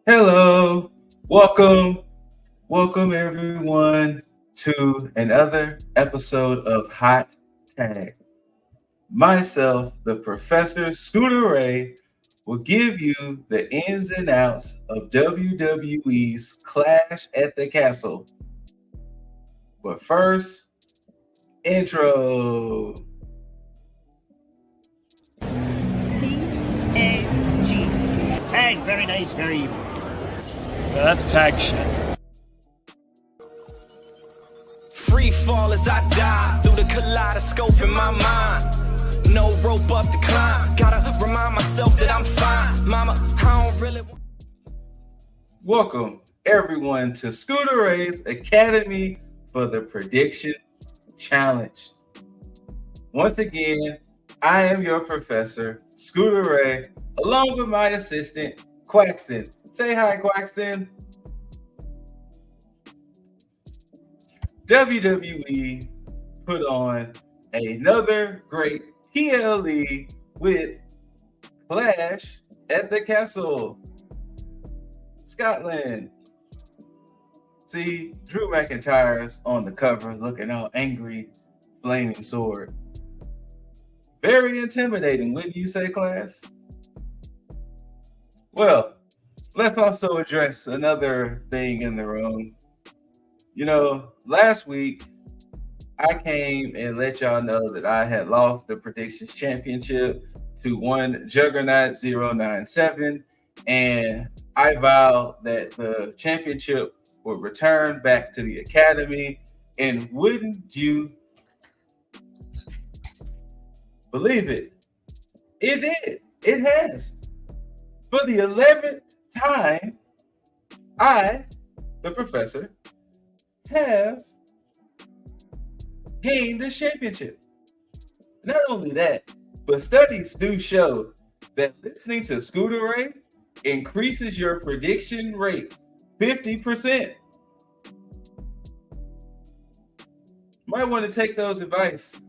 Hello, welcome everyone to another episode of Hot Tag. Myself, the Professor ScooterRay, will give you the ins and outs of WWE's Clash at the Castle. But first, intro. T.A.G. Tag, very nice, very evil. That's tag shit. Free fall as I die through the kaleidoscope in my mind. No rope up to climb. Gotta remind myself that I'm fine. Mama, I don't really want. Welcome everyone to ScooterRay's Academy for the Prediction Challenge. Once again, I am your professor, ScooterRay, along with my assistant, Quaxton. Say hi, Quaxton. WWE put on another great PLE with Clash at the Castle, Scotland. See, Drew McIntyre's on the cover looking all angry, flaming sword. Very intimidating, wouldn't you say, class? Well, let's also address another thing in the room. You know, last week I came and let y'all know that I had lost the predictions championship to one Juggernaut 097, and I vowed that the championship would return back to the Academy. And wouldn't you believe it? It did. It has. For the 11th time, I, the professor, have gained the championship. Not only that, but studies do show that listening to ScooterRay increases your prediction rate 50%. Might want to take those advice,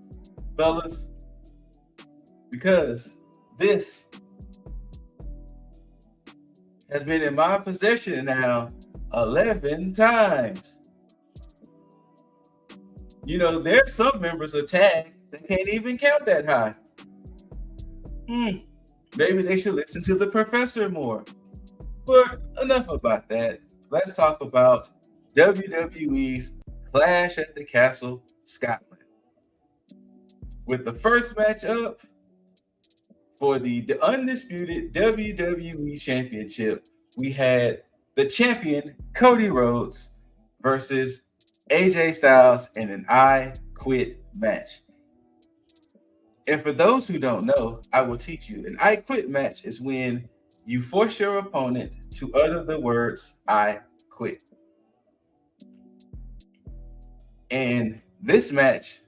fellas, because this has been in my possession now 11 times. You know, there's some members of TAG that can't even count that high. Maybe they should listen to the professor more. But enough about that. Let's talk about WWE's Clash at the Castle, Scotland. With the first matchup for the undisputed WWE Championship, we had the champion Cody Rhodes versus AJ Styles in an I Quit match. And for those who don't know, I will teach you. An I Quit match is when you force your opponent to utter the words I quit. And this match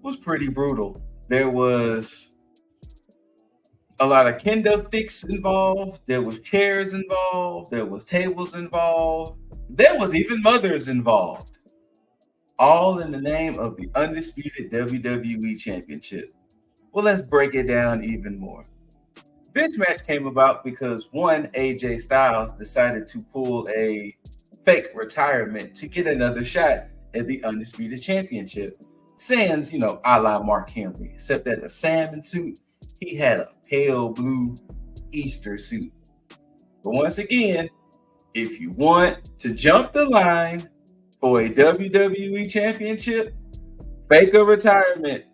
was pretty brutal. There was a lot of kendo sticks involved. There was chairs involved. There was tables involved. There was even mothers involved. All in the name of the undisputed WWE Championship. Well, let's break it down even more. This match came about because one, AJ Styles decided to pull a fake retirement to get another shot at the undisputed championship. Sans, a la Mark Henry, except that a salmon suit, he had a pale blue Easter suit. But once again, if you want to jump the line for a WWE championship, fake a retirement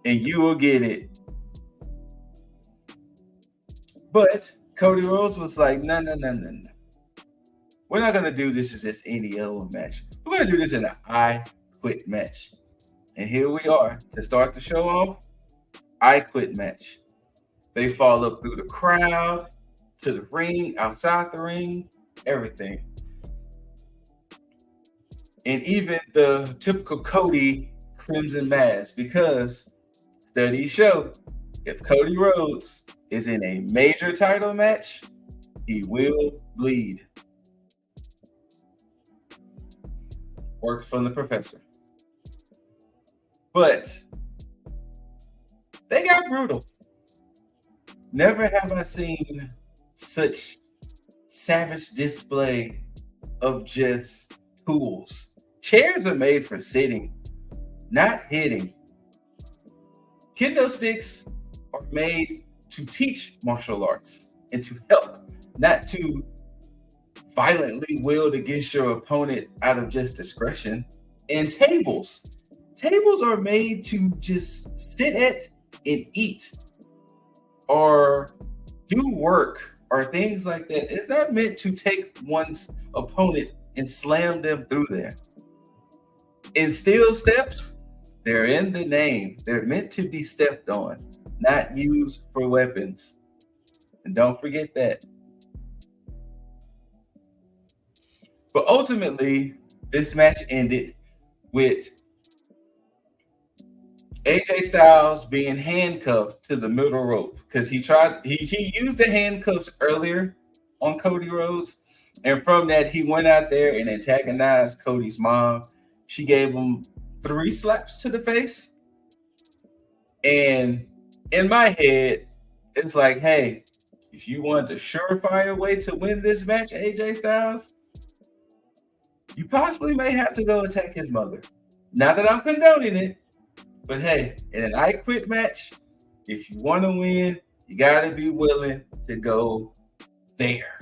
and you will get it. But Cody Rhodes was like, no. We're not going to do this as just any old match. We're going to do this in an I Quit match. And here we are to start the show off. I Quit match. They fall up through the crowd, to the ring, outside the ring, everything. And even the typical Cody Crimson Mask, because studies show if Cody Rhodes is in a major title match, he will bleed. Work from the professor. But they got brutal. Never have I seen such savage display of just tools. Chairs are made for sitting, not hitting. Kendo sticks are made to teach martial arts and to help, not to violently wield against your opponent out of just discretion. And tables are made to just sit at and eat or do work or things like that. It's not meant to take one's opponent and slam them through there. And steel steps, they're in the name. They're meant to be stepped on, not used for weapons. And don't forget that. But ultimately, this match ended with AJ Styles being handcuffed to the middle rope because he used the handcuffs earlier on Cody Rhodes. And from that, he went out there and antagonized Cody's mom. She gave him 3 slaps to the face. And in my head, it's like, hey, if you want the surefire way to win this match, AJ Styles, you possibly may have to go attack his mother. Not that I'm condoning it, but hey, in an I Quit match, if you want to win, you got to be willing to go there.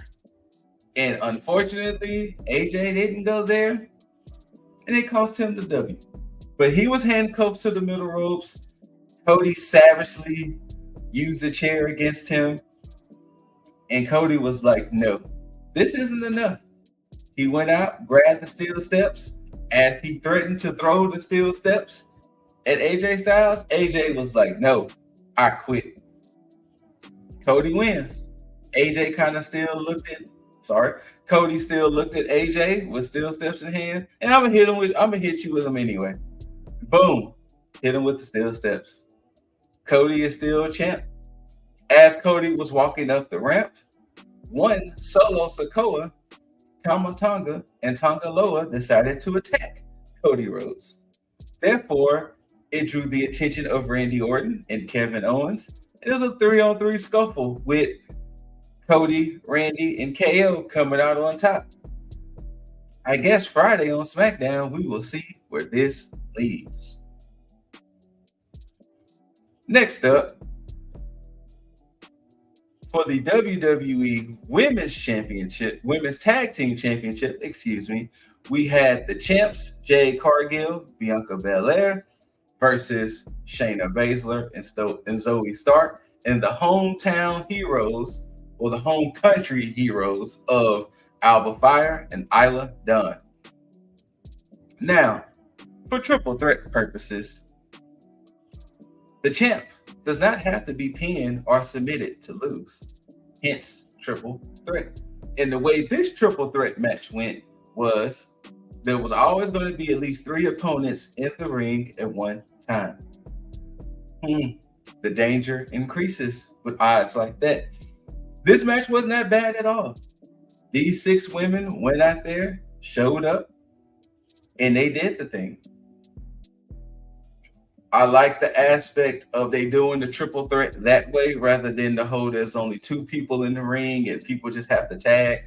And unfortunately, AJ didn't go there, and it cost him the W. But he was handcuffed to the middle ropes. Cody savagely used a chair against him, and Cody was like, no, this isn't enough. He went out, grabbed the steel steps. As he threatened to throw the steel steps at AJ Styles, AJ was like, no, I quit. Cody wins. AJ kind of still looked at, Cody still looked at AJ with steel steps in hand, and I'm gonna hit you with them anyway. Boom. Hit him with the steel steps. Cody is still a champ. As Cody was walking up the ramp, one Solo Sikoa, Tama Tonga, and Tonga Loa decided to attack Cody Rhodes. Therefore, it drew the attention of Randy Orton and Kevin Owens. It was a 3-on-3 scuffle with Cody, Randy, and KO coming out on top. I guess Friday on SmackDown, we will see where this leads. Next up, for the WWE Women's Tag Team Championship, we had the champs, Jade Cargill, Bianca Belair, versus Shayna Baszler and Zoe Stark, and the hometown heroes, or the home country heroes of Alba Fire and Isla Dawn. Now, for triple threat purposes, the champ does not have to be pinned or submitted to lose. Hence, triple threat. And the way this triple threat match went was there was always going to be at least 3 opponents in the ring at one time. The danger increases with odds like that. This match was not bad at all. These 6 women went out there, showed up, and they did the thing. I like the aspect of they doing the triple threat that way rather than the whole there's only 2 people in the ring and people just have to tag.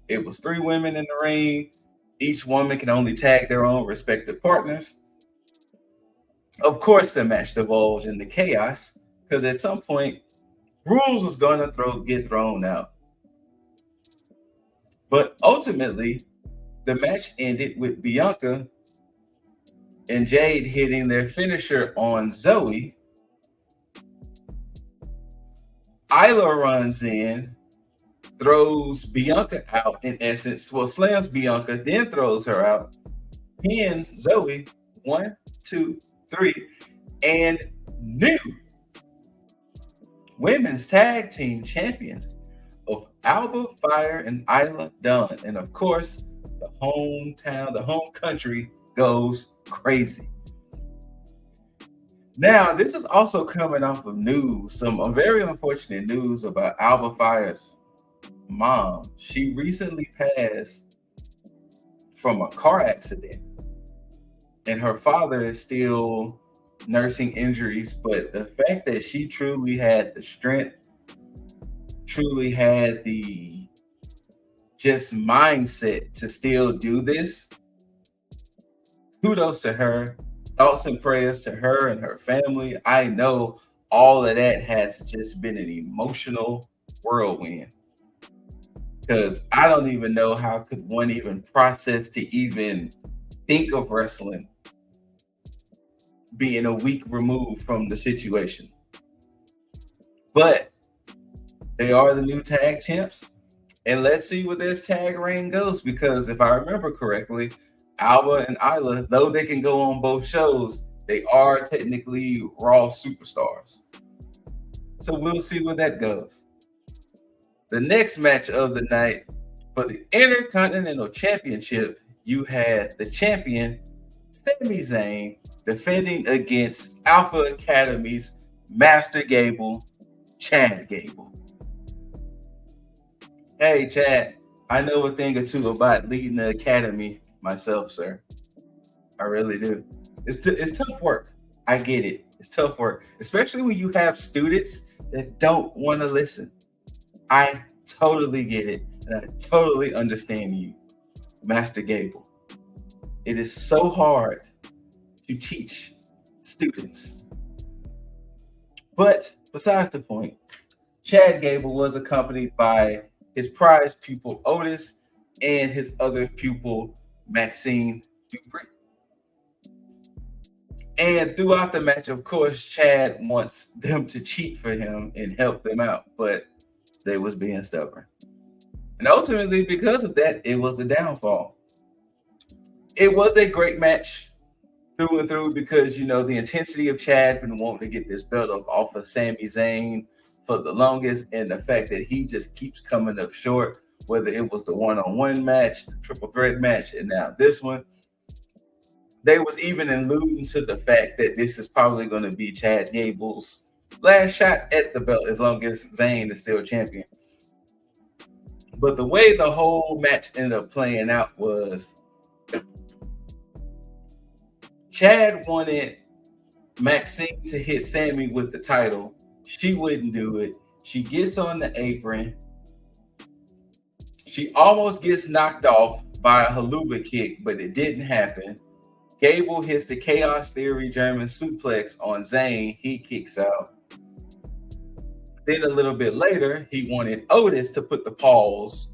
It was 3 women in the ring. Each woman can only tag their own respective partners. Of course, the match divulged into chaos because at some point, rules was going to get thrown out. But ultimately, the match ended with Bianca and Jade hitting their finisher on Zoe. Isla runs in, throws Bianca out in essence. Well, slams Bianca, then throws her out, pins Zoe 1, 2, 3, and new women's tag team champions of Alba Fire and Isla Dawn. And of course, the home country goes crazy. Now, this is also coming off of news, some very unfortunate news about Alba Fire's mom. She recently passed from a car accident, and her father is still nursing injuries. But the fact that she truly had the strength, truly had the just mindset to still do this. Kudos to her. Thoughts and prayers to her and her family. I know all of that has just been an emotional whirlwind, because I don't even know how could one even process to even think of wrestling being a week removed from the situation. But they are the new tag champs, and let's see where this tag reign goes, because if I remember correctly, Alba and Isla, though they can go on both shows, they are technically Raw superstars. So we'll see where that goes. The next match of the night for the Intercontinental Championship, you had the champion, Sami Zayn, defending against Alpha Academy's Master Gable, Chad Gable. Hey, Chad, I know a thing or two about leading the academy myself, sir. I really do. It's tough work. I get it. It's tough work, especially when you have students that don't want to listen. I totally get it, and I totally understand you, Master Gable. It is so hard to teach students. But besides the point, Chad Gable was accompanied by his prize pupil Otis and his other pupil Maxine Dupree. And throughout the match, of course, Chad wants them to cheat for him and help them out, but they was being stubborn. And ultimately, because of that, it was the downfall. It was a great match through and through, because, you know, the intensity of Chad been wanting to get this belt up off of Sami Zayn for the longest, and the fact that he just keeps coming up short, whether it was the one-on-one match, the triple threat match, and now this one. They was even alluding to the fact that this is probably going to be Chad Gable's last shot at the belt as long as Zayn is still champion. But the way the whole match ended up playing out was Chad wanted Maxine to hit Sami with the title. She wouldn't do it. She gets on the apron. She almost gets knocked off by a haluva kick, but it didn't happen. Gable hits the Chaos Theory German suplex on Zayn. He kicks out. Then a little bit later, he wanted Otis to put the paws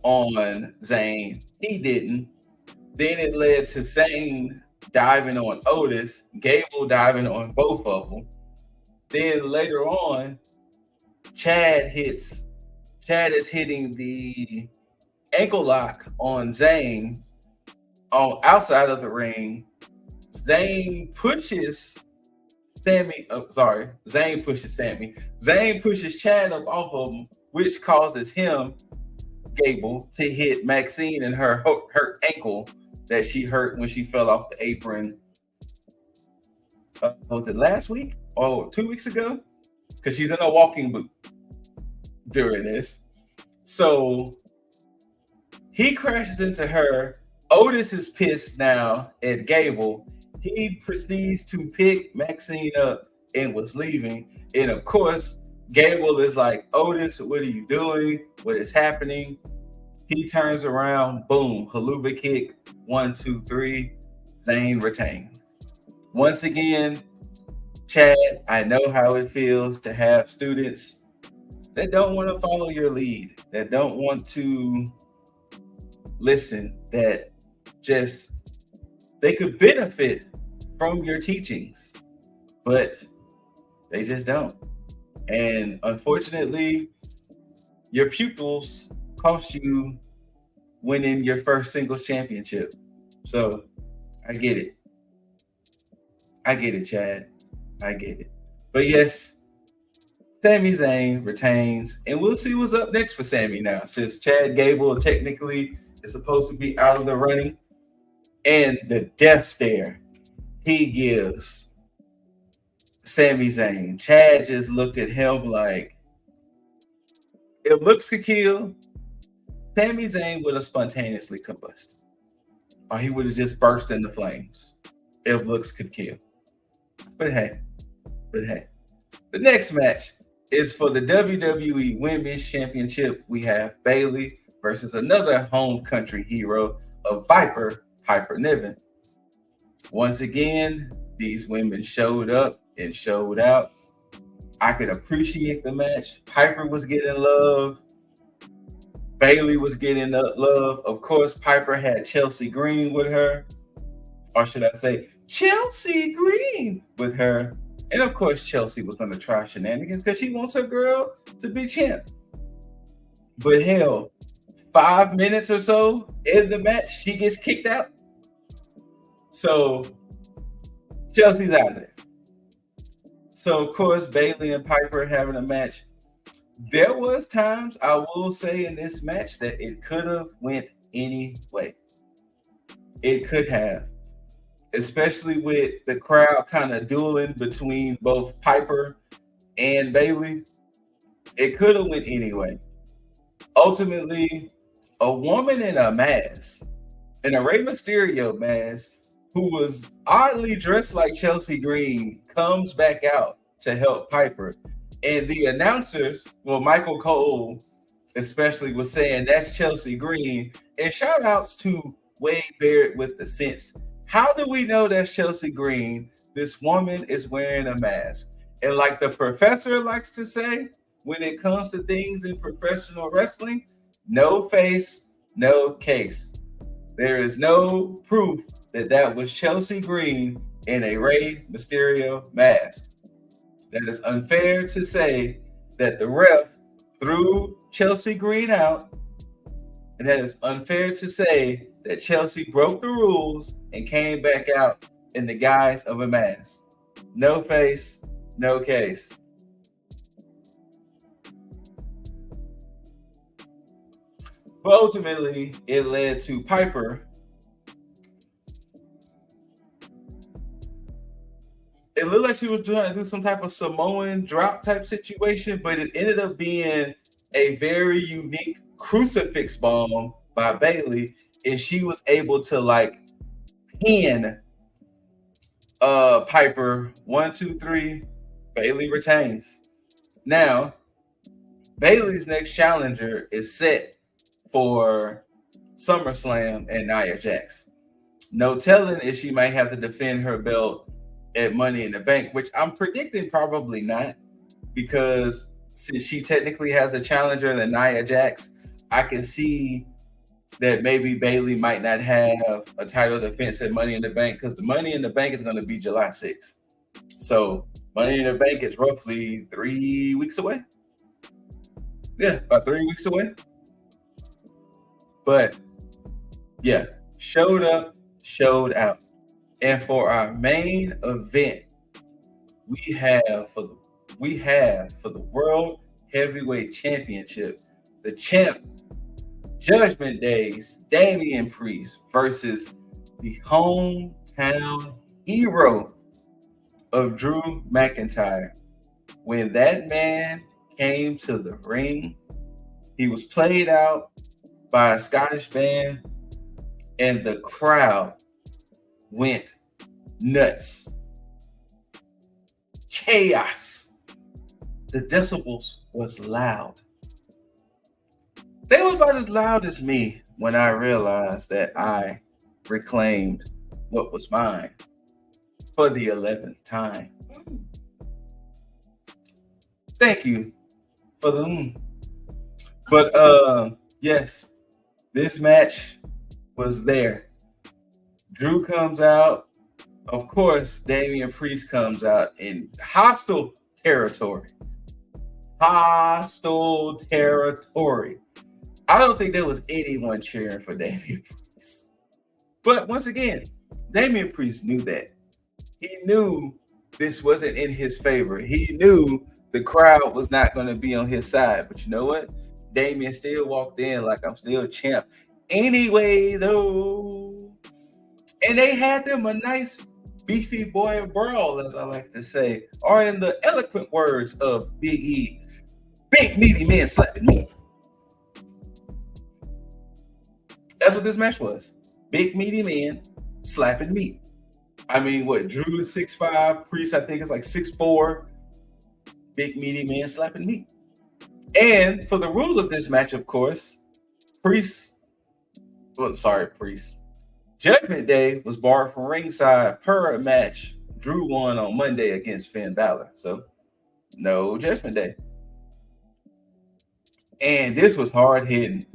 on Zayn. He didn't. Then it led to Zayn diving on Otis, Gable diving on both of them. Then later on, Chad is hitting the ankle lock on Zayn on outside of the ring. Zayn pushes Sami. Zayn pushes Sami. Zayn pushes Chad up off of him, which causes him, Gable, to hit Maxine in her hurt ankle that she hurt when she fell off the apron. Was it last week or 2 weeks ago? Because she's in a walking boot during this. So he crashes into her. Otis is pissed now at Gable. He proceeds to pick Maxine up and was leaving. And of course, Gable is like, Otis, what are you doing? What is happening? He turns around, boom, haluva kick, 1, 2, 3. Zayn retains. Once again, Chad, I know how it feels to have students that don't want to follow your lead, that don't want to listen, that just, they could benefit from your teachings, but they just don't. And unfortunately, your pupils cost you winning your first singles championship. So I get it. I get it, Chad. I get it. But yes, Sami Zayn retains, and we'll see what's up next for Sami now, since Chad Gable technically is supposed to be out of the running. And the death stare he gives Sami Zayn. Chad just looked at him like, if looks could kill, Sami Zayn would have spontaneously combusted, or he would have just burst into flames if looks could kill. But hey, the next match is for the WWE Women's Championship. We have Bayley versus another home country hero of Piper Niven. Once again, these women showed up and showed out. I could appreciate the match. Piper was getting love. Bayley was getting love. Of course, Piper had Chelsea Green with her. Or should I say, Chelsea Green with her. And of course, Chelsea was going to try shenanigans because she wants her girl to be champ. But hell, 5 minutes or so in the match, she gets kicked out. So Chelsea's out of there. So of course, Bayley and Piper having a match. There was times, I will say, in this match that it could have went any way. It could have. Especially with the crowd kind of dueling between both Piper and Bayley. It could have went any way. Ultimately, a woman in a mask, in a Rey Mysterio mask, who was oddly dressed like Chelsea Green, comes back out to help Piper. And the announcers, well, Michael Cole especially, was saying that's Chelsea Green. And shout outs to Wade Barrett with the sense. How do we know that's Chelsea Green? This woman is wearing a mask. And like the professor likes to say, when it comes to things in professional wrestling, no face, no case. There is no proof that that was Chelsea Green in a Rey Mysterio mask. That is unfair to say that the ref threw Chelsea Green out. And that is unfair to say that Chelsea broke the rules and came back out in the guise of a mask. No face, no case. But ultimately, it led to Piper. It looked like she was trying to do some type of Samoan drop type situation, but it ended up being a very unique crucifix bomb by Bayley, and she was able to like pin Piper 1, 2, 3. Bayley retains. Now, Bayley's next challenger is set for SummerSlam and Nia Jax. No telling if she might have to defend her belt at Money in the Bank, which I'm predicting probably not, because since she technically has a challenger in the Nia Jax, I can see that maybe Bayley might not have a title defense at Money in the Bank, because the Money in the Bank is going to be July 6th. So Money in the Bank is roughly 3 weeks away. Yeah, about 3 weeks away. But yeah, showed up, showed out. And for our main event, we have for the World Heavyweight Championship, the champ, Judgment Day's Damian Priest versus the hometown hero of Drew McIntyre. When that man came to the ring, he was played out by a Scottish band, and the crowd went nuts. Chaos. The decibels was loud. They was about as loud as me when I realized that I reclaimed what was mine for the 11th time. Thank you for the But yes, this match was there. Drew comes out. Of course, Damian Priest comes out in hostile territory. Hostile territory. I don't think there was anyone cheering for Damian Priest. But once again, Damian Priest knew that. He knew this wasn't in his favor. He knew the crowd was not going to be on his side. But you know what? Damian still walked in like, I'm still champ. Anyway, though. And they had them a nice beefy boy brawl, as I like to say. Or in the eloquent words of Big E, big meaty men slapping meat. That's what this match was. Big meaty men slapping meat. I mean, what? Drew is 6'5", Priest, I think, is like 6'4". Big meaty men slapping meat. And for the rules of this match, of course, Priest. Judgment Day was barred from ringside per a match Drew won on Monday against Finn Balor. So no Judgment Day. And this was hard hitting.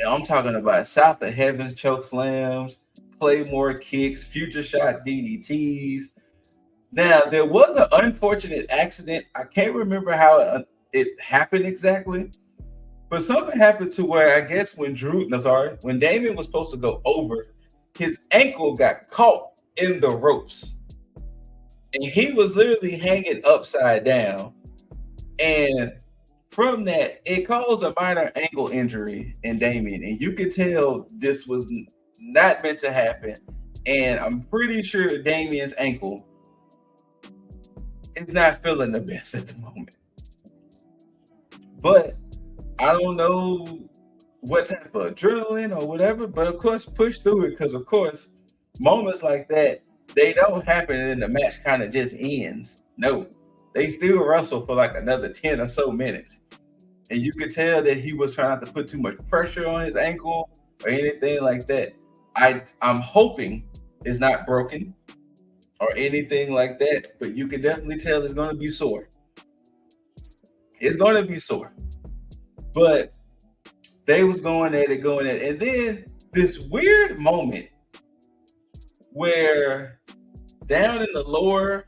I'm talking about South of Heaven choke slams, Claymore kicks, future shot DDTs. Now, there was an unfortunate accident. I can't remember how it happened exactly, but something happened to where I guess when Damien was supposed to go over, his ankle got caught in the ropes. And he was literally hanging upside down. And from that, it caused a minor ankle injury in Damien. And you could tell this was not meant to happen. And I'm pretty sure Damien's ankle is not feeling the best at the moment. But I don't know what type of adrenaline or whatever, but of course, push through it, because of course, moments like that, they don't happen and the match kind of just ends. No, they still wrestle for like another 10 or so minutes. And you could tell that he was trying not to put too much pressure on his ankle or anything like that. I'm hoping it's not broken or anything like that, but you can definitely tell it's going to be sore. It's going to be sore. But they was going at it. And then this weird moment where down in the lower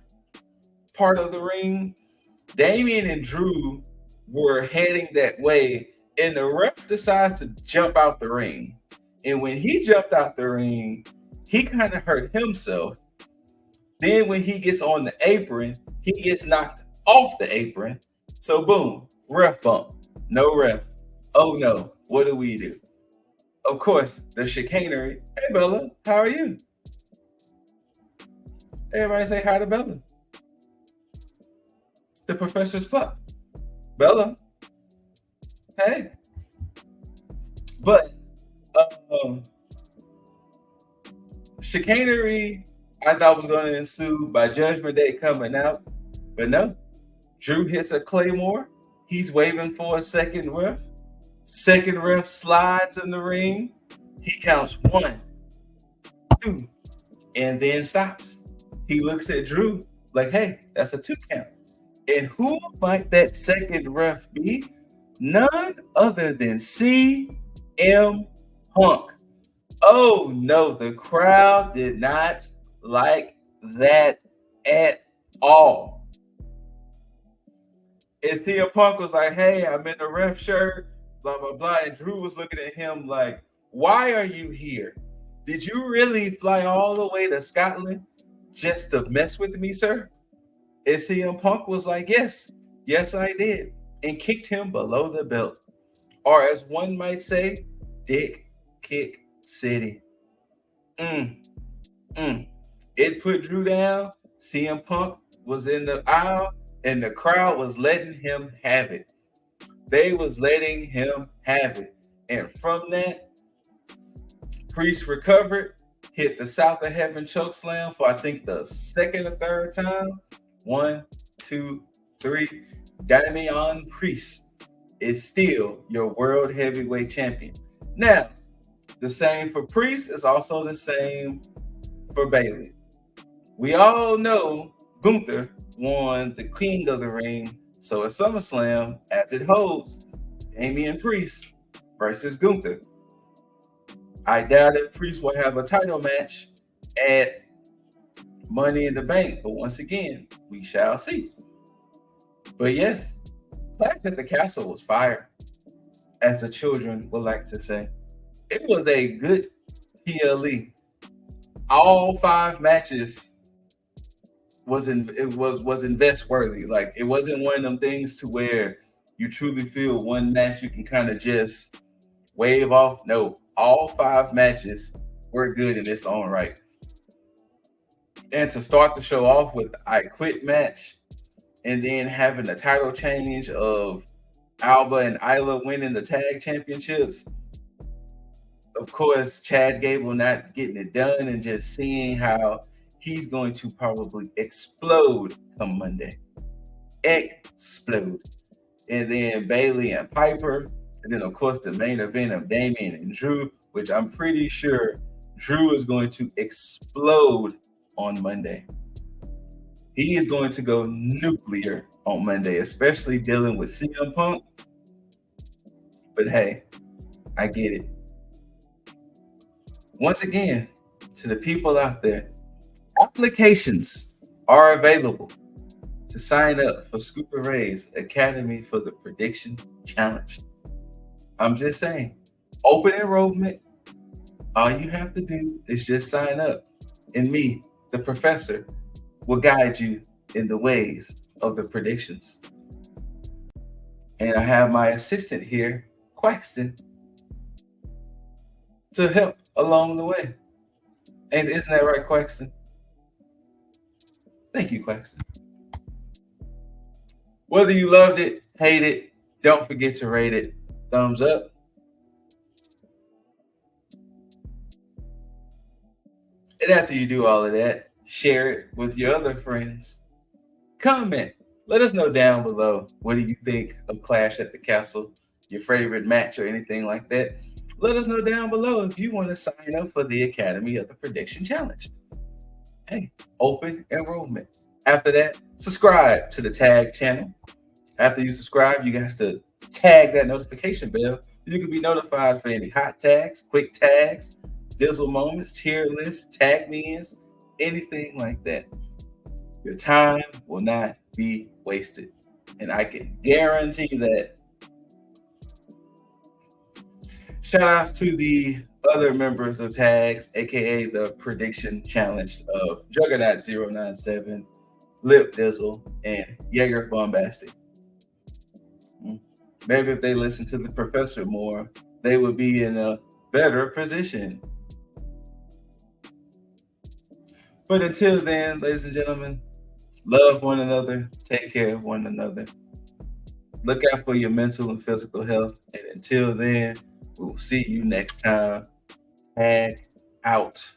part of the ring, Damien and Drew were heading that way, and the ref decides to jump out the ring. And when he jumped out the ring, he kind of hurt himself. Then when he gets on the apron, he gets knocked off the apron. So boom, ref bump. No ref. Oh no, what do we do? Of course, the chicanery. Hey Bella, how are you? Everybody say hi to Bella. The professor's pup. Bella. Hey. But chicanery I thought was going to ensue by Judgment Day coming out, but no. Drew hits a Claymore. He's waving for a second ref. Second ref slides in the ring. He counts 1, 2, and then stops. He looks at Drew like, hey, that's a 2 count. And who might that second ref be? None other than CM Punk. Oh no, the crowd did not like that at all. And CM Punk was like, hey, I'm in the ref shirt, blah, blah, blah. And Drew was looking at him like, why are you here? Did you really fly all the way to Scotland just to mess with me, sir? And CM Punk was like, yes, I did. And kicked him below the belt. Or as one might say, Dick Kick City. It put Drew down. CM Punk was in the aisle, and the crowd was letting him have it. They was letting him have it. And from that, Priest recovered, hit the South of Heaven choke slam for I think the second or third time. 1, 2, 3. Damian Priest is still your world heavyweight champion. Now, the same for Priest is also the same for Bayley. We all know Gunther won the King of the Ring. So at SummerSlam, as it holds, Damian Priest versus Gunther. I doubt if Priest will have a title match at Money in the Bank, but once again, we shall see. But yes, Clash at the Castle was fire, as the children would like to say. It was a good PLE. All 5 matches was invest worthy. Like, it wasn't one of them things to where you truly feel one match you can kind of just wave off. No, all 5 matches were good in its own right. And to start the show off with the I Quit match, and then having the title change of Alba and Isla winning the tag championships. Of course, Chad Gable not getting it done, and just seeing how he's going to probably explode come Monday. Explode. And then Bayley and Piper And then, of course, the main event of Damian and Drew, which I'm pretty sure Drew is going to explode on Monday. He is going to go nuclear on Monday, especially dealing with CM Punk. But hey, I get it. Once again, to the people out there, applications are available to sign up for ScooterRay's Academy for the Prediction Challenge. I'm just saying, open enrollment. All you have to do is just sign up. And me, the professor, will guide you in the ways of the predictions. And I have my assistant here, Quaxton, to help along the way. And isn't that right, Quaxton? Thank you, Quaxton. Whether you loved it, hate it, don't forget to rate it. Thumbs up. And after you do all of that, share it with your other friends. Comment. Let us know down below. What do you think of Clash at the Castle? Your favorite match or anything like that? Let us know down below if you want to sign up for the Academy of the Prediction Challenge. Hey, open enrollment. After that, subscribe to the T.A.G channel. After you subscribe, you guys to tag that notification bell. You can be notified for any hot tags, quick tags, Dizzle moments, tier lists, tag me-ins, anything like that. Your time will not be wasted. And I can guarantee that. Shout outs to the other members of Tags, aka the Prediction Challenge of Juggernaut 097, Lip Dizzle, and Jaeger Bombastic. Maybe if they listen to the professor more, they would be in a better position. But until then, ladies and gentlemen, love one another, take care of one another. Look out for your mental and physical health. And until then, we will see you next time. T.A.G out.